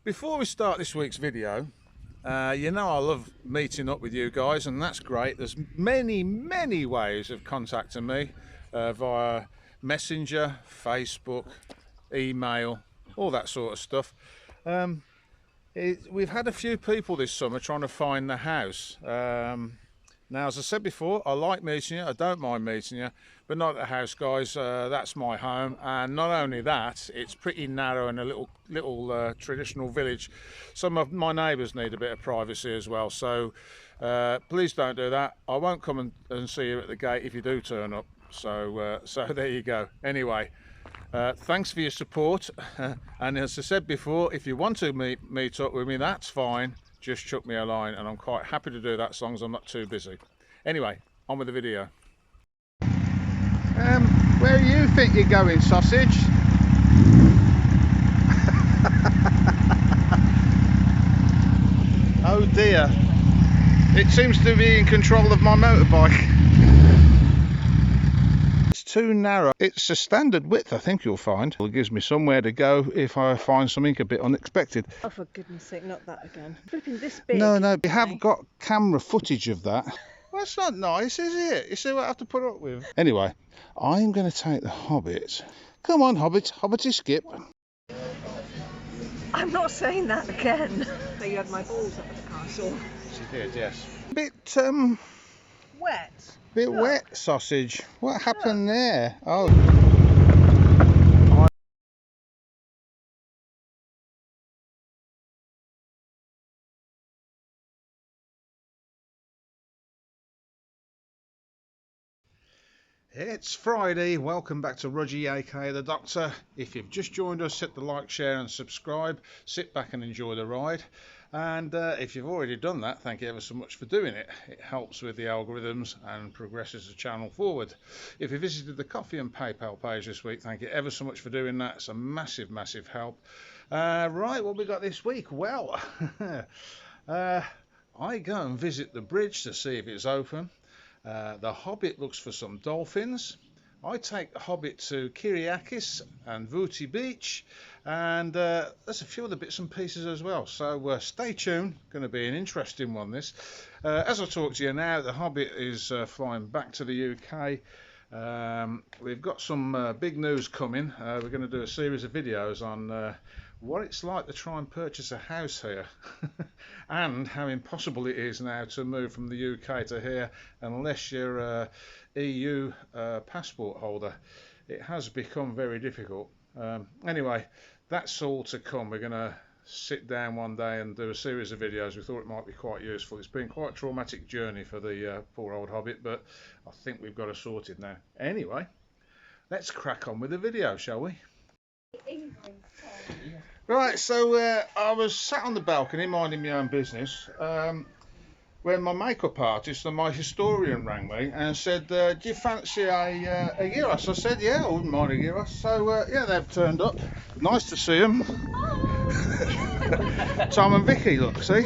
Before we start this week's video, you know I love meeting up with you guys, and that's great. There's many ways of contacting me via Messenger, Facebook, email, all that sort of stuff. We've had a few people this summer trying to find the house. Now, as I said before, I like meeting you, I don't mind meeting you, but not at the house, guys. That's my home, and not only that, it's pretty narrow and a little traditional village. Some of my neighbours need a bit of privacy as well, so please don't do that. I won't come and see you at the gate if you do turn up. So there you go. Anyway, thanks for your support, and as I said before, if you want to meet up with me, that's fine. Just chuck me a line, and I'm quite happy to do that as long as I'm not too busy. Anyway, on with the video. Where do you think you're going, sausage? Oh dear, it seems to be in control of my motorbike. It's too narrow. It's a standard width, I think you'll find. It gives me somewhere to go if I find something a bit unexpected. Oh, for goodness sake, not that again. Flipping this big. No, we have got camera footage of that. Well, that's not nice, is it? You see what I have to put up with? Anyway, I'm going to take the Hobbit. Come on, Hobbit. Hobbity skip. I'm not saying that again. So you had my balls up at the castle. She did, yes. A bit, Wet. Bit wet, sausage. What happened there? Oh. It's Friday. Welcome back to Rudgy, aka the Doctor. If you've just joined us, hit the like, share and subscribe. Sit back and enjoy the ride. And if you've already done that, thank you ever so much for doing it. It helps with the algorithms and progresses the channel forward. If you visited the Coffee and PayPal page this week, thank you ever so much for doing that. It's a massive help. Right, what we got this week? Well, I go and visit the bridge to see if it's open. The Hobbit looks for some dolphins. I take the Hobbit to Kiriaki and Vouti beach, and there's a few other bits and pieces as well, so stay tuned. Going to be an interesting one, this. As I talk to you now, the Hobbit is flying back to the UK. We've got some big news coming. We're going to do a series of videos on what it's like to try and purchase a house here and how impossible it is now to move from the UK to here unless you're a EU passport holder. It has become very difficult. Anyway, that's all to come. We're going to sit down one day and do a series of videos. We thought it might be quite useful. It's been quite a traumatic journey for the poor old Hobbit, but I think we've got it sorted now. Anyway, let's crack on with the video, shall we? Right, so I was sat on the balcony minding my own business when my makeup artist and my historian rang me and said, do you fancy a gyros? I said, yeah, I wouldn't mind a gyros. So yeah, they've turned up. Nice to see them. Tom and Vicky, look, see?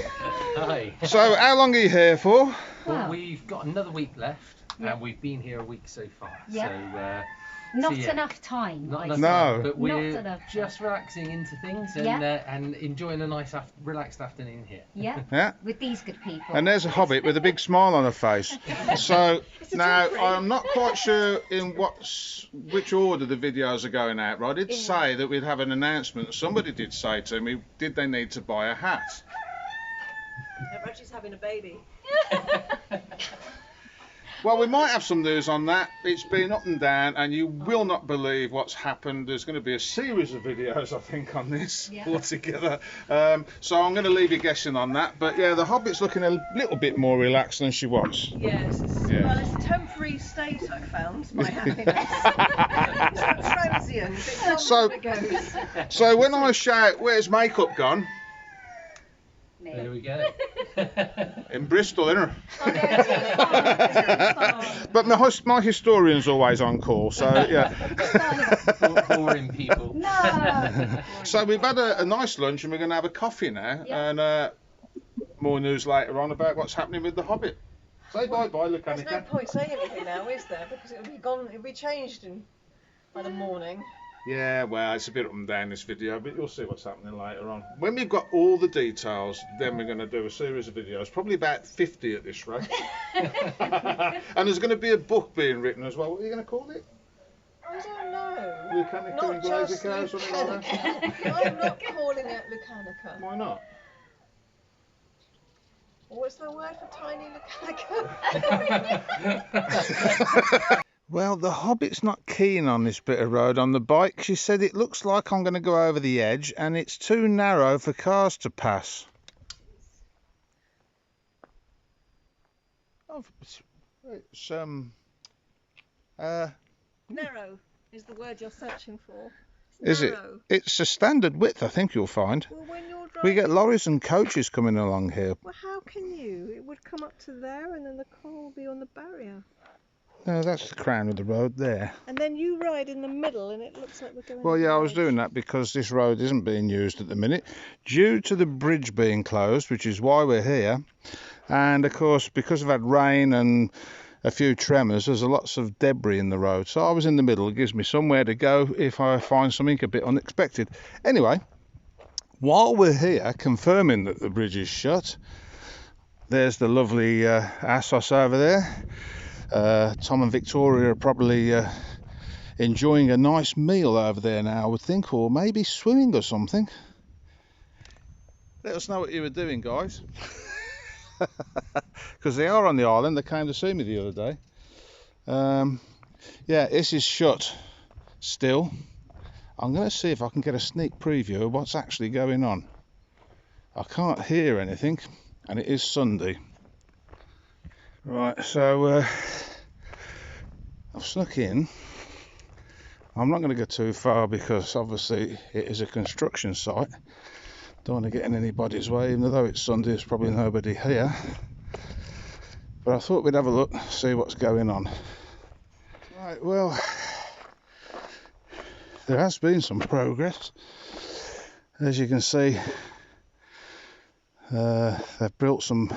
Hi. So how long are you here for? Well, we've got another week left, and we've been here a week so far. Yeah. So, not enough time. Not enough No. time, but we're Not enough just relaxing into things and, and enjoying a nice relaxed afternoon here. Yeah. Yeah. With these good people. And there's a Hobbit with a big smile on her face. So now I'm not quite sure in which order the videos are going out. But I did say that we'd have an announcement. Somebody did say to me, did they need to buy a hat? Reggie's having a baby. Well, we might have some news on that. It's been up and down, and you will not believe what's happened. There's going to be a series of videos, I think, on this altogether. So I'm going to leave you guessing on that. But yeah, the Hobbit's looking a little bit more relaxed than she was. Yes. Well, it's a temporary state, I found, my happiness. It's not transient. It comes and it goes. So when I shout, "Where's makeup gone?" There we go. In Bristol, innit? Oh, no, it's But my historian's always on call, so yeah. Boring people. No. So we've had a nice lunch, and we're going to have a coffee now, and more news later on about what's happening with the Hobbit. Say bye-bye, look, There's no point saying anything now, is there? Because it'll be gone. It'll be changed by the morning. Yeah, well, it's a bit up and down this video, but you'll see what's happening later on. When we've got all the details, then we're going to do a series of videos, probably about 50 at this rate. And there's going to be a book being written as well. What are you going to call it? I don't know. Lucanica Not and just Glazica or something like that? I'm not calling it Lucanica. Why not? What's the word for tiny Lucanica? Well, the Hobbit's not keen on this bit of road on the bike. She said it looks like I'm going to go over the edge and it's too narrow for cars to pass. Oh, it's Narrow is the word you're searching for. is it? Narrow. It's a standard width, I think you'll find. Well, when you're driving, We get lorries and coaches coming along here. well, how can you? It would come up to there, and then the car will be on the barrier. No, that's the crown of the road there. And then you ride in the middle, and it looks like we're going. Well, over yeah, the I was edge. doing that because this road isn't being used at the minute due to the bridge being closed, which is why we're here. And of course, because I've had rain and a few tremors, there's lots of debris in the road. So I was in the middle. It gives me somewhere to go if I find something a bit unexpected. Anyway, while we're here confirming that the bridge is shut, there's the lovely Assos over there. Tom and Victoria are probably enjoying a nice meal over there now, I would think, or maybe swimming or something. Let us know what you were doing, guys. Because they are on the island. They came to see me the other day. Yeah, this is shut still. I'm going to see if I can get a sneak preview of what's actually going on. I can't hear anything, and it is Sunday. Right, so I've snuck in. I'm not going to go too far because obviously it is a construction site. Don't want to get in anybody's way, even though it's Sunday, there's probably nobody here. But I thought we'd have a look, see what's going on. Right, well, there has been some progress. As you can see, they've built some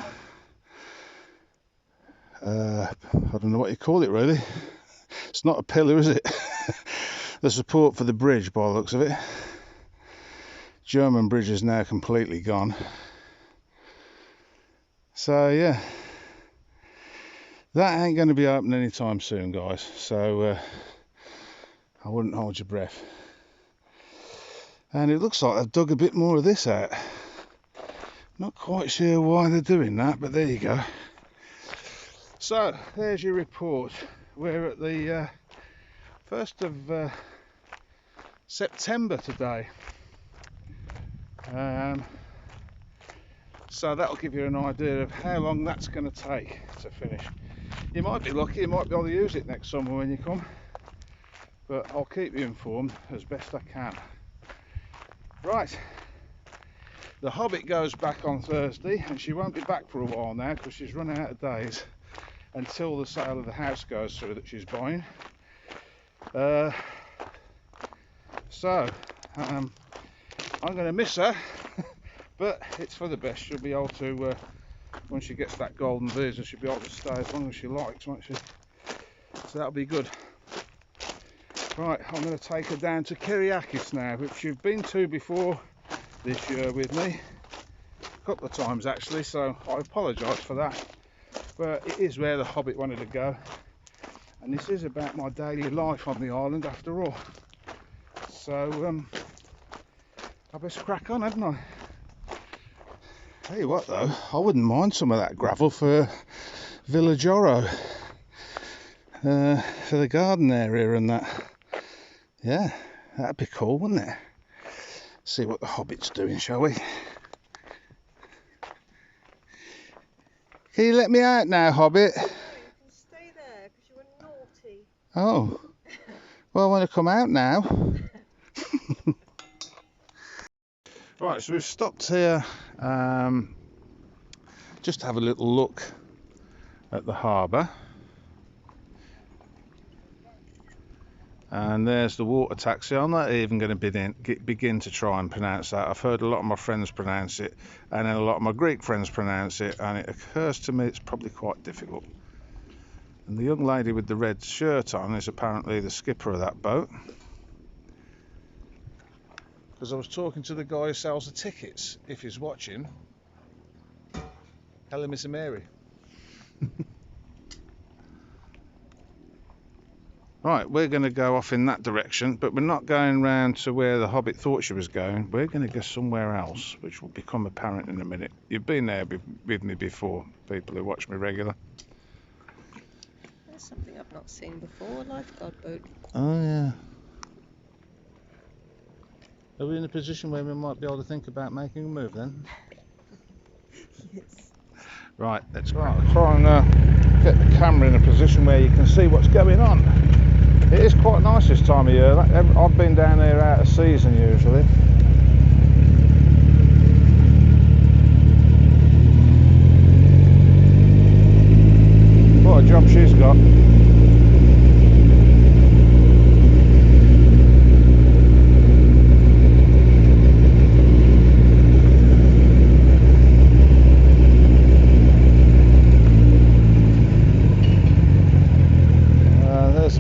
I don't know what you call it really. It's not a pillar, is it? The support for the bridge, by the looks of it. German bridge is now completely gone. So yeah, that ain't going to be open anytime soon, guys. So I wouldn't hold your breath. And it looks like they've dug a bit more of this out. Not quite sure why they're doing that, but there you go. So there's your report. We're at the 1st of September today. So that'll give you an idea of how long that's going to take to finish. You might be lucky, you might be able to use it next summer when you come, but I'll keep you informed as best I can. Right, the Hobbit goes back on Thursday, and she won't be back for a while now because she's run out of days until the sale of the house goes through that she's buying. So I'm going to miss her, but it's for the best. She'll be able to, when she gets that golden visa, she'll be able to stay as long as she likes, won't she? So that'll be good. Right, I'm going to take her down to Kiriaki now, which you've been to before this year with me, a couple of times actually, so I apologise for that. But it is where the Hobbit wanted to go, and this is about my daily life on the island after all. So I best crack on, hadn't I? Tell you what though, I wouldn't mind some of that gravel for Villagoro, for the garden area and that. Yeah, that'd be cool, wouldn't it? See what the Hobbit's doing, shall we? Can you let me out now, Hobbit? No, you can stay there because you were naughty. Oh, well, I want to come out now. Right, so we've stopped here just to have a little look at the harbour. And there's the water taxi. I'm not even going to begin to try and pronounce that. I've heard a lot of my friends pronounce it, and then a lot of my Greek friends pronounce it, and it occurs to me it's probably quite difficult. And the young lady with the red shirt on is apparently the skipper of that boat. because I was talking to the guy who sells the tickets. If he's watching, hello, Mr. Mary. Right, we're going to go off in that direction, but we're not going round to where the Hobbit thought she was going. We're going to go somewhere else, which will become apparent in a minute. You've been there with me before, people who watch me regular. There's something I've not seen before, a lifeguard boat. Oh, yeah. Are we in a position where we might be able to think about making a move then? Yes. Right, let's try and get the camera in a position where you can see what's going on. It is quite nice this time of year. I've been down here out of season usually. What a job she's got.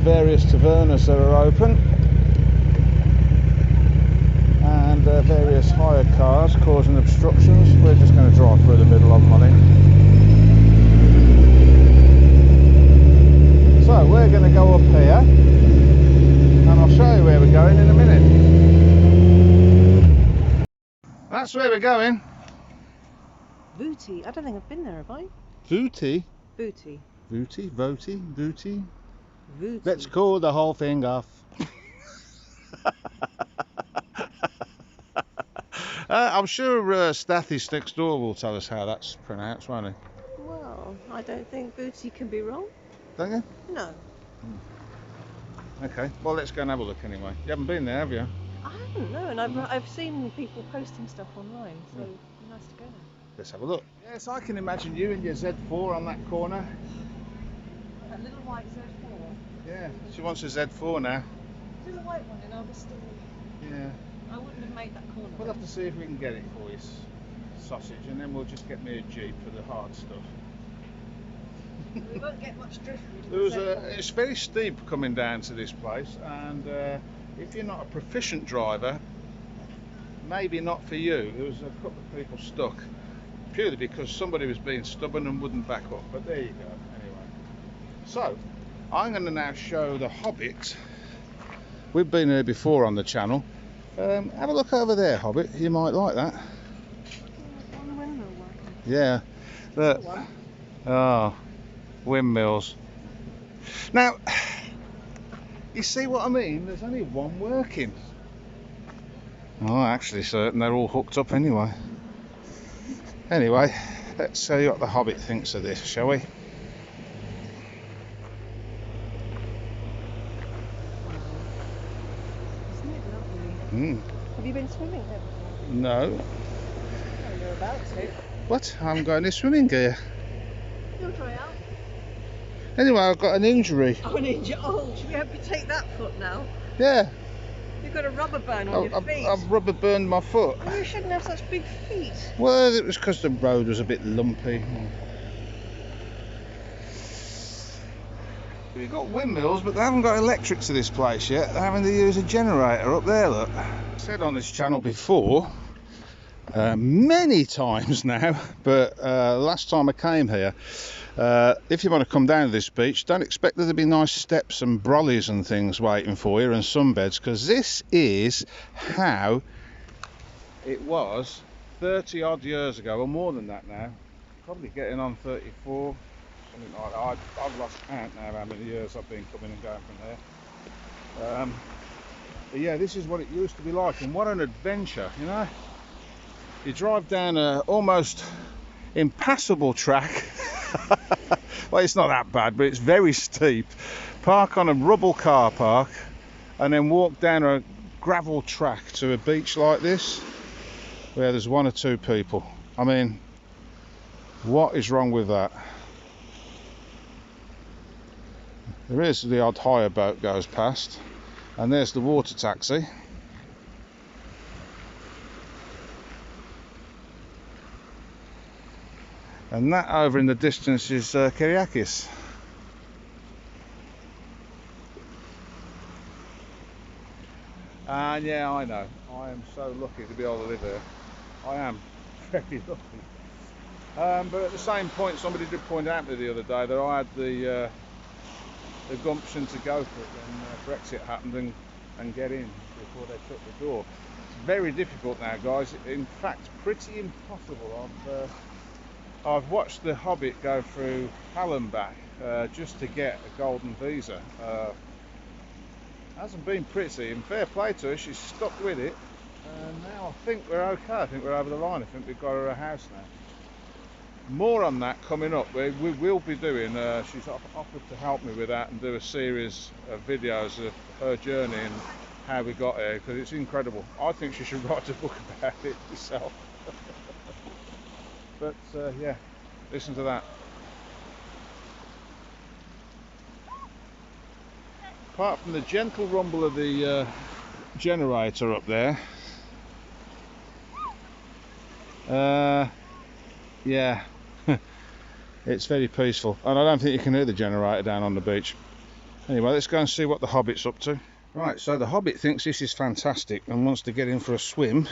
Various tavernas that are open, and various hired cars causing obstructions. We're just going to drive through the middle of them, I think. So we're going to go up here, and I'll show you where we're going in a minute. That's where we're going. Vouti. I don't think I've been there, have I? Vouti? Vouti. Vouti? Vouti? Vouti? Vouti. Let's call the whole thing off. I'm sure Stathis next door will tell us how that's pronounced, won't he? Well, I don't think Vouti can be wrong. Don't you? No. Okay, well let's go and have a look anyway. You haven't been there, have you? I haven't, no, and I've seen people posting stuff online, so it'd be nice to go there. Let's have a look. Yes, I can imagine you and your Z4 on that corner. A little white Z4. Yeah, she wants a Z4 now. There's a white one in Augustine. Yeah. I wouldn't have made that corner. We'll have to see if we can get it for you, sausage, and then we'll just get me a Jeep for the hard stuff. We won't get much driftwood. It's very steep coming down to this place, and if you're not a proficient driver, maybe not for you. There was a couple of people stuck, purely because somebody was being stubborn and wouldn't back up, but there you go, anyway. So, I'm going to now show the Hobbit. We've been here before on the channel. Have a look over there, Hobbit. You might like that. One windmill working. Yeah. Look. Oh, windmills. Now, you see what I mean? There's only one working. Oh, actually, certain they're all hooked up anyway. Anyway, let's see what the Hobbit thinks of this, shall we? Have you been swimming there before? No. Oh, you're about to. What? I'm going in swimming gear. You'll try out. Anyway, I've got an injury. Oh, an injury. Oh, should we amputate that foot now? Yeah. You've got a rubber burn on your feet. I've rubber burned my foot. Oh, you shouldn't have such big feet. Well, it was because the road was a bit lumpy. We've got windmills, but they haven't got electric to this place yet. They're having to use a generator up there, look. I said on this channel before, many times now, but last time I came here, if you want to come down to this beach, don't expect there to be nice steps and brollies and things waiting for you and sunbeds, because this is how it was 30 odd years ago, or more than that now, probably getting on 34. Something like that. I've lost count now how many years I've been coming and going from there. But yeah, this is what it used to be like, and what an adventure, you know. You drive down a almost impassable track. Well, it's not that bad, but it's very steep. Park on a rubble car park, and then walk down a gravel track to a beach like this, where there's one or two people. I mean, what is wrong with that? There is the odd hire boat goes past, and there's the water taxi. And that over in the distance is Kiriaki. And yeah, I know. I am so lucky to be able to live here. I am very lucky. But at the same point, somebody did point out to me the other day that I had the gumption to go for it when Brexit happened and get in before they shut the door. It's very difficult now, guys. In fact, pretty impossible. I've watched the Hobbit go through hell and back just to get a golden visa. Hasn't been pretty, and fair play to her, she's stuck with it, and now I think we're okay. I think we're over the line. I think we've got her a house now. More on that coming up. We will be doing, she's offered to help me with that and do a series of videos of her journey and how we got here, because it's incredible. I think she should write a book about it herself. But yeah, listen to that. Apart from the gentle rumble of the generator up there, yeah, it's very peaceful, and I don't think you can hear the generator down on the beach. Anyway, let's go and see what the Hobbit's up to. Right, so the Hobbit thinks this is fantastic and wants to get in for a swim.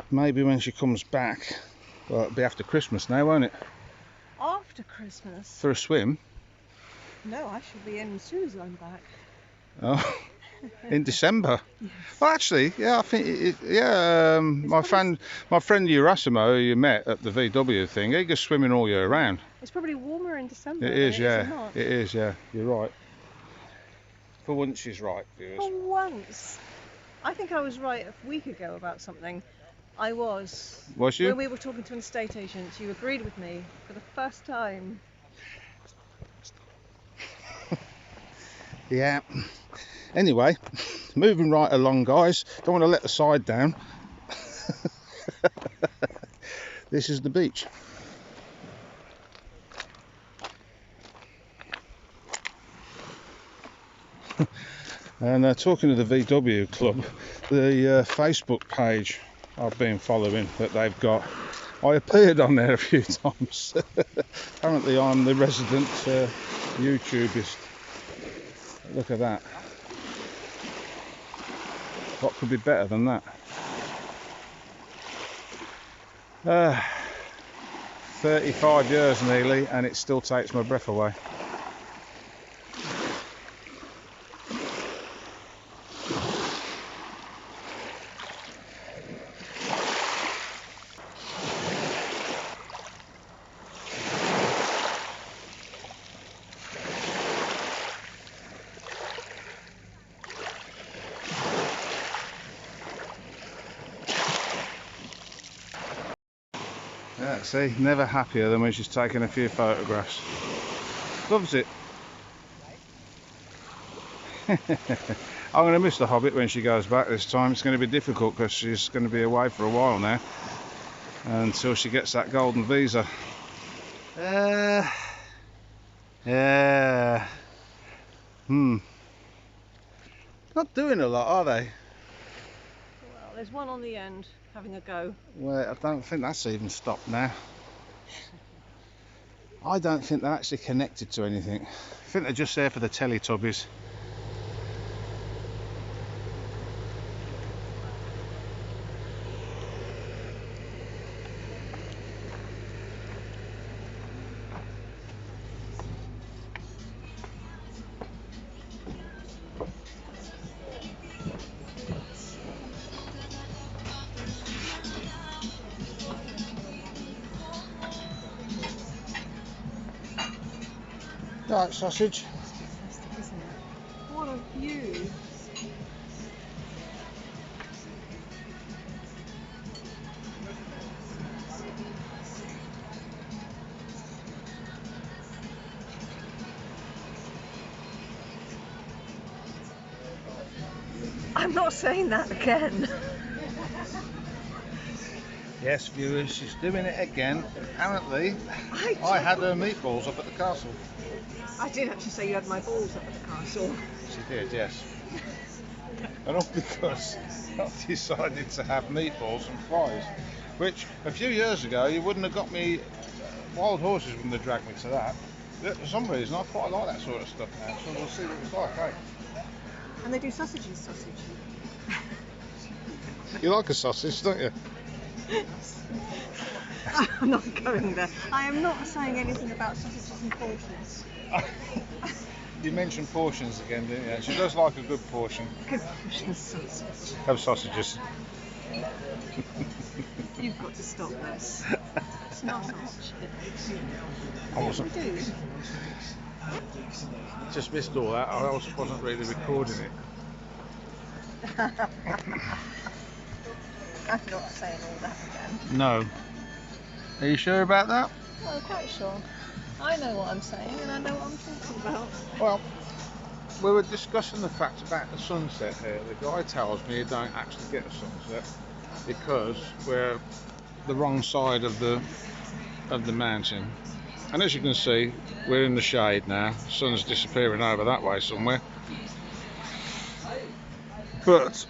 Maybe when she comes back, well, it'll be after Christmas now, won't it? After Christmas? For a swim? No, I should be in as soon as I'm back. Oh, in December? Yes. Well, actually, yeah, I think, my friend Urasimo, who you met at the VW thing, he goes swimming all year round. It's probably warmer in December. It is, than yeah. in March. It is, yeah. You're right. For once, she's right, viewers. For once. I think I was right a week ago about something. I was. Was you? When we were talking to an estate agent, you agreed with me for the first time. Yeah. Anyway, moving right along, guys. Don't want to let the side down. This is the beach. And talking to the VW club, the Facebook page I've been following that they've got, I appeared on there a few times. Apparently I'm the resident YouTubeist. Look at that. What could be better than that? 35 years nearly, and it still takes my breath away. Yeah, see, never happier than when she's taking a few photographs. Loves it. I'm going to miss the Hobbit when she goes back this time. It's going to be difficult because she's going to be away for a while now until she gets that golden visa. Yeah. Not doing a lot, are they? Well, there's one on the end having a go. Well, I don't think that's even stopped now. I don't think they're actually connected to anything. I think they're just there for the Teletubbies. Right, sausage. Fantastic, isn't it? What a view. I'm not saying that again. Yes, viewers, she's doing it again. Apparently, I had her meatballs up at the castle. I did actually say you had my balls up at the castle. She did, yes. And all because I decided to have meatballs and fries, which a few years ago you wouldn't have got me. Wild horses wouldn't have dragged me to that. But for some reason, I quite like that sort of stuff now. So we'll see what it's like, eh? And they do sausage. You like a sausage, don't you? I'm not going there. I am not saying anything about sausages and portions. You mentioned portions again, didn't you? She does like a good portion Good portion of sausage. of sausages. You've got to stop this. It's not an option. I wasn't. We do. Just missed all that. I also wasn't really recording it. I'm not saying all that again. No. Are you sure about that? I'm quite sure. I know what I'm saying and I know what I'm talking about. Well, we were discussing the fact about the sunset here. The guy tells me you don't actually get a sunset because we're the wrong side of the mountain. And as you can see, we're in the shade now. The sun's disappearing over that way somewhere. But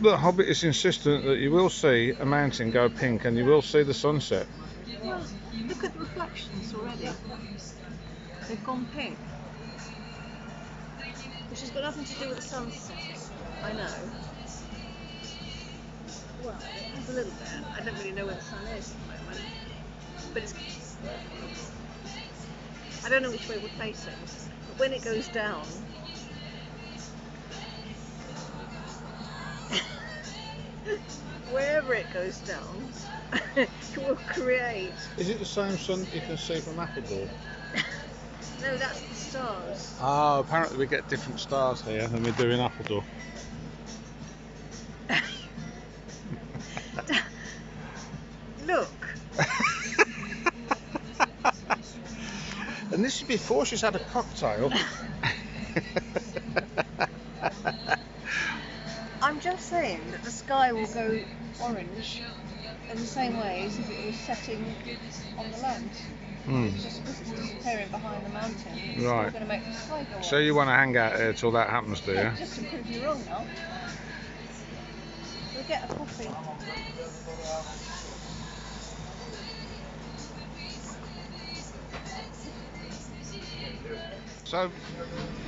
the Hobbit is insistent that you will see a mountain go pink and you will see the sunset. Well, look at the reflections already. They've gone pink. Which has got nothing to do with the sunset. I know. Well, it has a little bit. I don't really know where the sun is at the moment. But it's... I don't know which way we're facing. But when it goes down... wherever it goes down, it will create... Is it the same sun you can see from Appledore? No, that's the stars. Oh, apparently we get different stars here than we do in Appledore. Look. And this is before she's had a cocktail. I'm just saying that the sky will go orange in the same way as if it was setting on the land. It's just because it's disappearing behind the mountain. It's Right. not going to make the sky go orange. So you want to hang out here till that happens, do you? Yeah, just to prove you wrong now. We'll get a coffee. So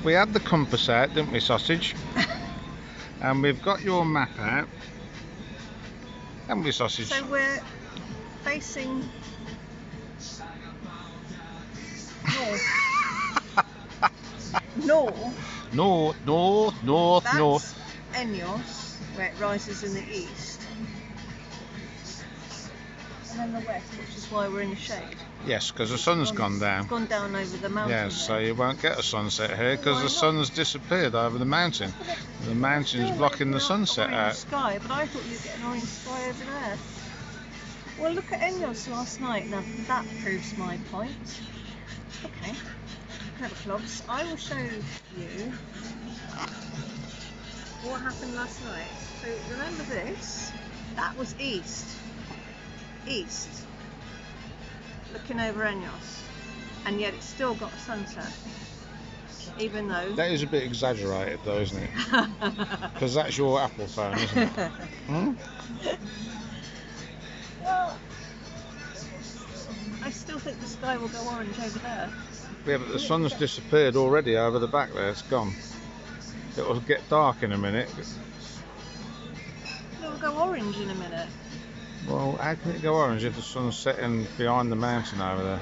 we had the compass out, didn't we, sausage? And we've got your map out. Haven't we, sausage? So we're facing north. North. North. That's Enyos, where it rises in the east. And then the west, which is why we're in the shade. Yes, because the sun's gone down. It's gone down over the mountain. Yes, so there. you won't get a sunset here because Why the not? sun's disappeared over the mountain. The mountain's Still blocking the orange sunset out. sky, but I thought you'd get an orange sky over there. Well, look at Enyos last night. Now that proves my point. Okay, clever clogs. I will show you what happened last night. So remember this? That was east. Looking over Enyos, and yet it's still got a sunset, even though... That is a bit exaggerated though, isn't it? Because that's your Apple phone, isn't it? Well, I still think the sky will go orange over there. Yeah, but the sun's disappeared already over the back there, it's gone. It will get dark in a minute. It will go orange in a minute. Well, how can it go orange if the sun's setting behind the mountain over there?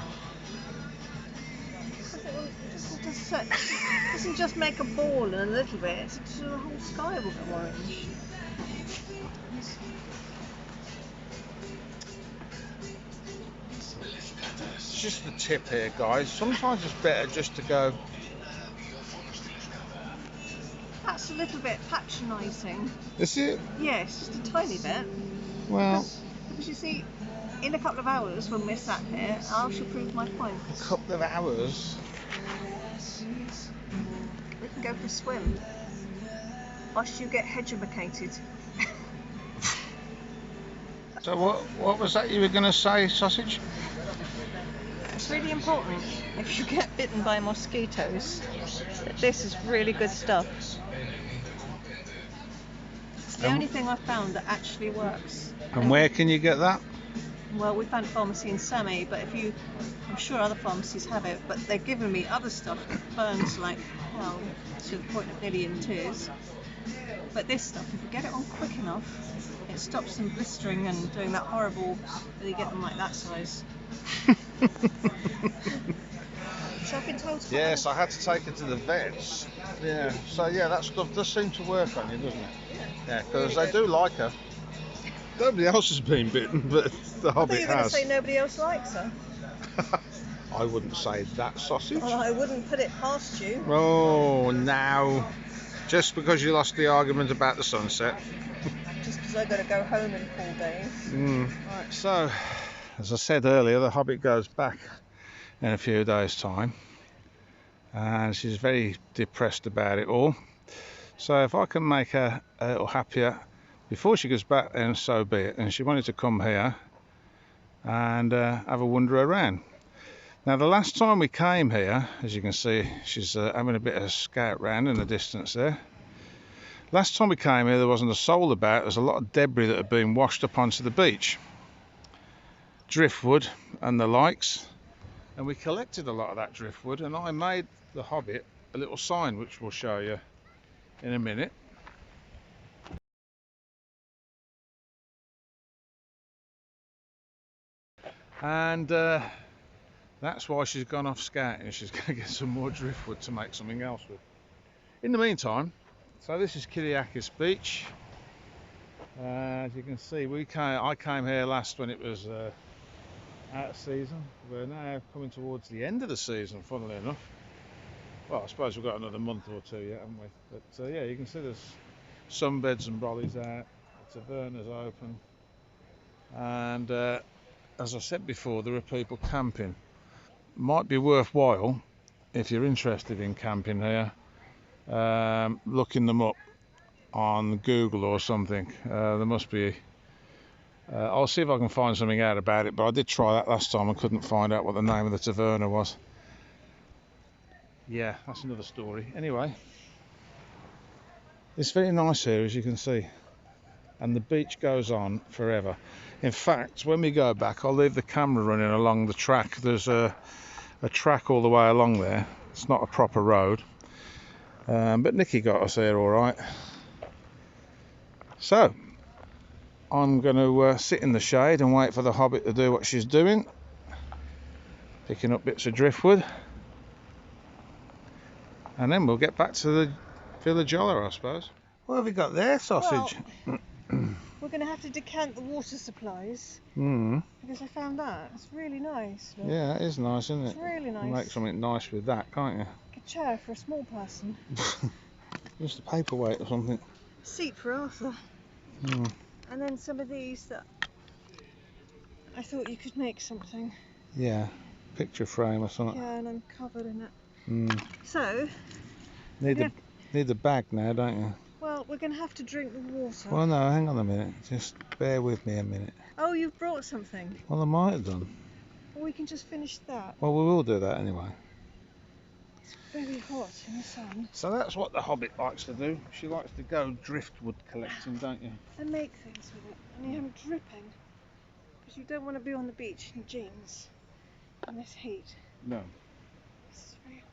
Because it doesn't just make a ball in a little bit, it's the whole sky will go orange. It's just the tip here, guys. Sometimes it's better just to go... That's a little bit patronising. Is it? Yes, just a tiny bit. Well... Because you see, in a couple of hours when we're sat here, I shall prove my point. A couple of hours? We can go for a swim. Whilst you get hegemonicated. So what was that you were going to say, sausage? It's really important, if you get bitten by mosquitoes, that this is really good stuff. It's the only thing I've found that actually works. And where can you get that? Well, we found a pharmacy in Sammy, but I'm sure other pharmacies have it, but they've given me other stuff that burns like hell to the point of nearly in tears. But this stuff, if you get it on quick enough, It stops them blistering and doing that horrible that you get them like that size. So I've been told to Yes, I had to take her to the vets. Yeah, so yeah, that stuff does seem to work on you, doesn't it? Yeah, because they do like her. Nobody else has been bitten, but the I thought Hobbit you were going to has. say nobody else likes her. I wouldn't say that, sausage. Well, I wouldn't put it past you. Oh, now. Just because you lost the argument about the sunset. Just because I've got to go home in 4 days. Right, so, as I said earlier, the Hobbit goes back in a few days' time. And she's very depressed about it all. So if I can make her a little happier before she goes back, then so be it. And she wanted to come here and have a wander around. Now the last time we came here, as you can see, she's having a bit of a scout round in the distance there. Last time we came here, there wasn't a soul about. There's a lot of debris that had been washed up onto the beach. Driftwood and the likes. And we collected a lot of that driftwood, and I made the Hobbit a little sign, which we'll show you in a minute. And that's why she's gone off scouting. She's going to get some more driftwood to make something else with. In the meantime, so this is Kiriaki Beach. As you can see, I came here last when it was out of season. We're now coming towards the end of the season, funnily enough. Well, I suppose we've got another month or two yet, haven't we? But yeah, you can see there's sunbeds and brollies out. The taverna's open. And as I said before, there are people camping. Might be worthwhile, if you're interested in camping here, looking them up on Google or something. There must be. I'll see if I can find something out about it, but I did try that last time and couldn't find out what the name of the taverna was. Yeah, that's another story. Anyway, it's very nice here, as you can see, and the beach goes on forever. In fact, when we go back, I'll leave the camera running along the track. There's a track all the way along there. It's not a proper road, but Nikki got us here all right. So I'm going to sit in the shade and wait for the Hobbit to do what she's doing, picking up bits of driftwood, and then we'll get back to the village holler, I suppose. What have we got there, sausage? Well, we're going to have to decant the water supplies because I found that. It's really nice. Look. Yeah, it is nice, isn't it? It's really nice. You make something nice with that, can't you? Like a chair for a small person. Just a paperweight or something. Seat for Arthur. And then some of these that I thought you could make something. Yeah, picture frame or something. Yeah, and I'm covered in it. So Need the bag now, don't you? Well, we're going to have to drink the water. Well, no, hang on a minute. Just bear with me a minute. Oh, you've brought something. Well, I might have done. Well, we can just finish that. Well, we will do that anyway. It's very hot in the sun. So that's what the Hobbit likes to do. She likes to go driftwood collecting, don't you? And make things with it. And I'm dripping. Because you don't want to be on the beach in jeans in this heat. No. This is very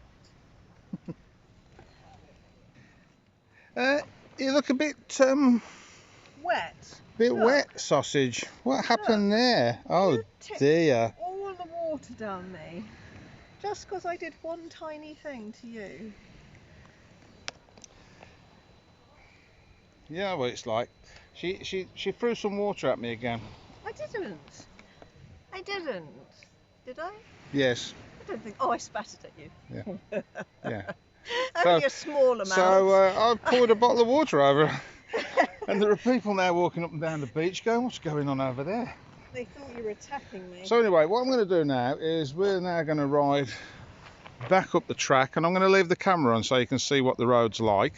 hot. You look a bit Wet. Bit Look. wet, sausage. What happened there? Oh You tipped dear. all the water down me. Just because I did one tiny thing to you. Yeah, what it's like. She threw some water at me again. I didn't. Did I? Yes. I don't think. Oh, I spat it at you. Yeah. Yeah. Only a small amount. So I poured a bottle of water over her. And there are people now walking up and down the beach going, what's going on over there? They thought you were attacking me. So anyway, what I'm going to do now is we're now going to ride back up the track, and I'm going to leave the camera on so you can see what the road's like.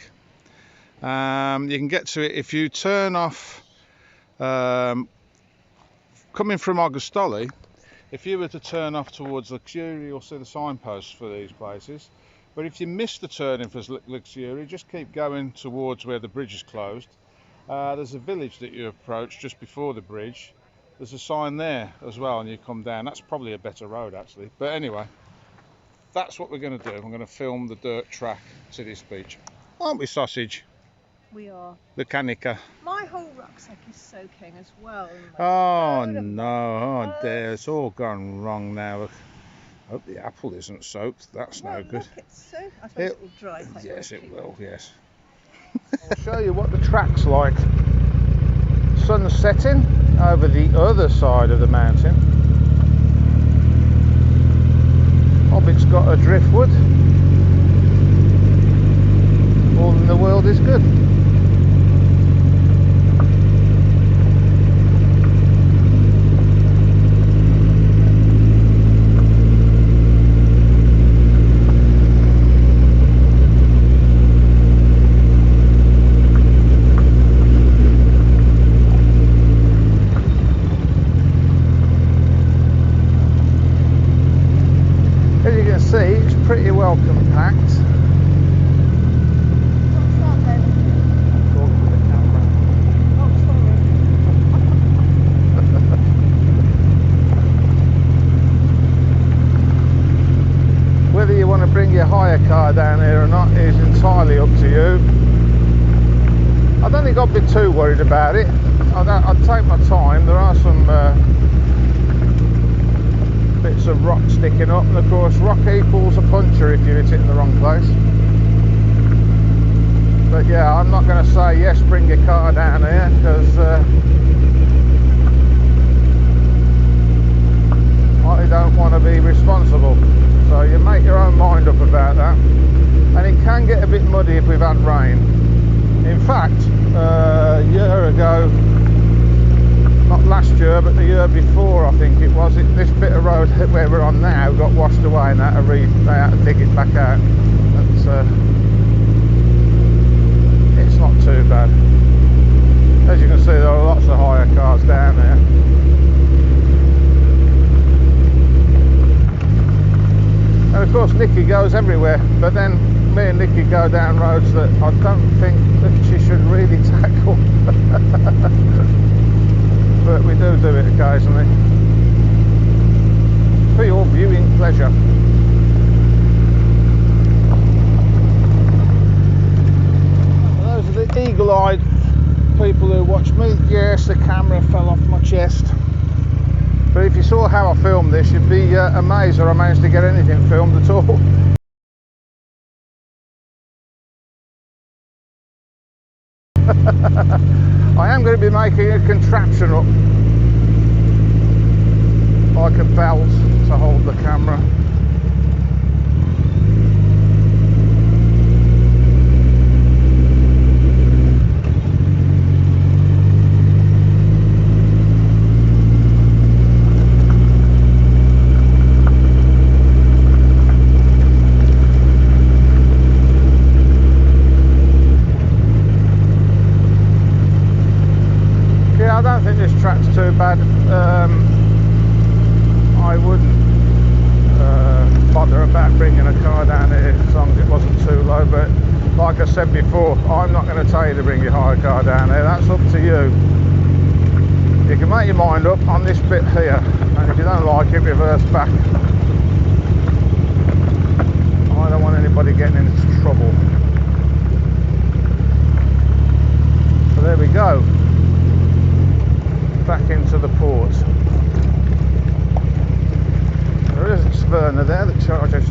You can get to it if you turn off coming from Augustoli. If you were to turn off towards Luxury, you'll see the signposts for these places. But if you miss the turning for Luxury, just keep going towards where the bridge is closed. There's a village that you approach just before the bridge. There's a sign there as well, and you come down. That's probably a better road actually. But anyway, that's what we're going to do. I'm going to film the dirt track to this beach. Aren't we, sausage? We are. The Canica. My whole rucksack is soaking as well. Oh Load of no, oh dear, it's all gone wrong now. I hope the apple isn't soaked, that's Well, no good. look, it's so. I suppose it will dry quite Yes, quickly. it will, yes. I'll show you what the track's like. Sun's setting over the other side of the mountain. Hobbit's got a driftwood. All in the world is good. As you can see, it's pretty well compact. What's that then? Talking to the camera. Oh, sorry. Whether you want to bring your hire car down here or not is entirely up to you. I don't think I'd be too worried about it. I'd take my time. There are some bits of rock sticking up, and of course rock equals a puncture if you hit it in the wrong place. But yeah, I'm not going to say yes, bring your car down here, because I don't want to be responsible. So you make your own mind up about that. And it can get a bit muddy if we've had rain. In fact, a year ago, not last year but the year before, I think it was, this bit of road where we're on now got washed away, and they had to dig it back out. It's not too bad. As you can see, there are lots of hire cars down there. And of course Nikki goes everywhere, but then me and Nikki go down roads that I don't think that she should really tackle. But we do it occasionally for your viewing pleasure. Those are the eagle-eyed people who watch me. Yes, the camera fell off my chest. But if you saw how I filmed this, you'd be amazed that I managed to get anything filmed at all. I am going to be making a contraption up, like a belt to hold the camera. I don't think this track's too bad. I wouldn't bother about bringing a car down here as long as it wasn't too low, but like I said before, I'm not going to tell you to bring your hire car down here. That's up to you. You can make your mind up on this bit here, and if you don't like it, reverse back. I don't want anybody getting into trouble. So there we go. Back into the port. There is a Sverna there that charges